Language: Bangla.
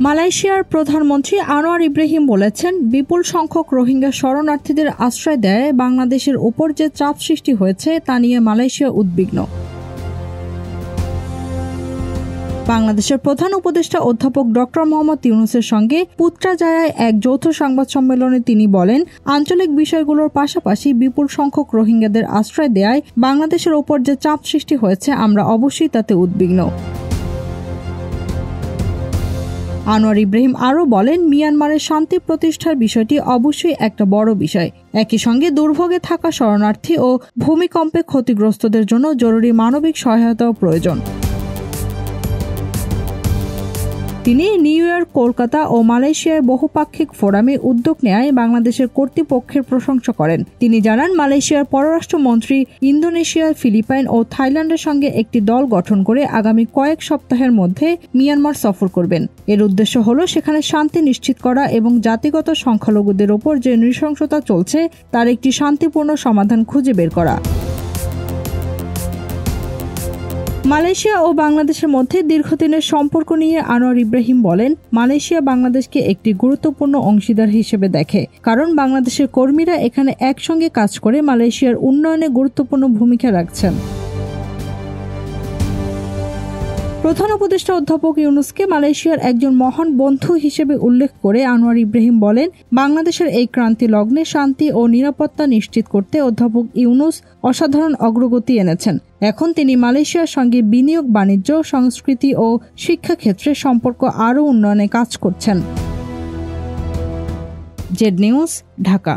মালয়েশিয়ার প্রধানমন্ত্রী আনোয়ার ইব্রাহিম বলেছেন, বিপুল সংখ্যক রোহিঙ্গা শরণার্থীদের আশ্রয় দেয় বাংলাদেশের ওপর যে চাপ সৃষ্টি হয়েছে তা নিয়ে মালয়েশিয়া উদ্বিগ্ন। বাংলাদেশের প্রধান উপদেষ্টা অধ্যাপক ডক্টর মোহাম্মদ ইউনূসের সঙ্গে পুত্রাজায়ায় এক যৌথ সংবাদ সম্মেলনে তিনি বলেন, আঞ্চলিক বিষয়গুলোর পাশাপাশি বিপুল সংখ্যক রোহিঙ্গাদের আশ্রয় দেয়ায় বাংলাদেশের ওপর যে চাপ সৃষ্টি হয়েছে আমরা অবশ্যই তাতে উদ্বিগ্ন। আনোয়ার ইব্রাহিম আরও বলেন, মিয়ানমারের শান্তি প্রতিষ্ঠার বিষয়টি অবশ্যই একটা বড় বিষয়। একই সঙ্গে দুর্ভোগে থাকা শরণার্থী ও ভূমিকম্পে ক্ষতিগ্রস্তদের জন্য জরুরি মানবিক সহায়তাও প্রয়োজন। তিনি নিউ ইয়র্ক, কলকাতা ও মালয়েশিয়ায় বহুপাক্ষিক ফোরামে উদ্যোগ নেয় বাংলাদেশের কর্তৃপক্ষের প্রশংসা করেন। তিনি জানান, মালয়েশিয়ার পররাষ্ট্রমন্ত্রী ইন্দোনেশিয়া, ফিলিপাইন ও থাইল্যান্ডের সঙ্গে একটি দল গঠন করে আগামী কয়েক সপ্তাহের মধ্যে মিয়ানমার সফর করবেন। এর উদ্দেশ্য হল সেখানে শান্তি নিশ্চিত করা এবং জাতিগত সংখ্যালঘুদের ওপর যে নৃশংসতা চলছে তার একটি শান্তিপূর্ণ সমাধান খুঁজে বের করা। মালয়েশিয়া ও বাংলাদেশের মধ্যে দীর্ঘদিনের সম্পর্ক নিয়ে আনোয়ার ইব্রাহিম বলেন, মালয়েশিয়া বাংলাদেশকে একটি গুরুত্বপূর্ণ অংশীদার হিসেবে দেখে, কারণ বাংলাদেশের কর্মীরা এখানে একসঙ্গে কাজ করে মালয়েশিয়ার উন্নয়নে গুরুত্বপূর্ণ ভূমিকা রাখছেন। প্রধান উপদেষ্টা অধ্যাপক ইউনূসকে মালয়েশিয়ার একজন মহান বন্ধু হিসেবে উল্লেখ করে আনোয়ার ইব্রাহিম বলেন, বাংলাদেশের এই ক্রান্তি লগ্নে শান্তি ও নিরাপত্তা নিশ্চিত করতে অধ্যাপক ইউনূস অসাধারণ অগ্রগতি এনেছেন। এখন তিনি মালয়েশিয়ার সঙ্গে বিনিয়োগ, বাণিজ্য, সংস্কৃতি ও শিক্ষা ক্ষেত্রে সম্পর্ক আরও উন্নয়নে কাজ করছেন। Z news, Dhaka.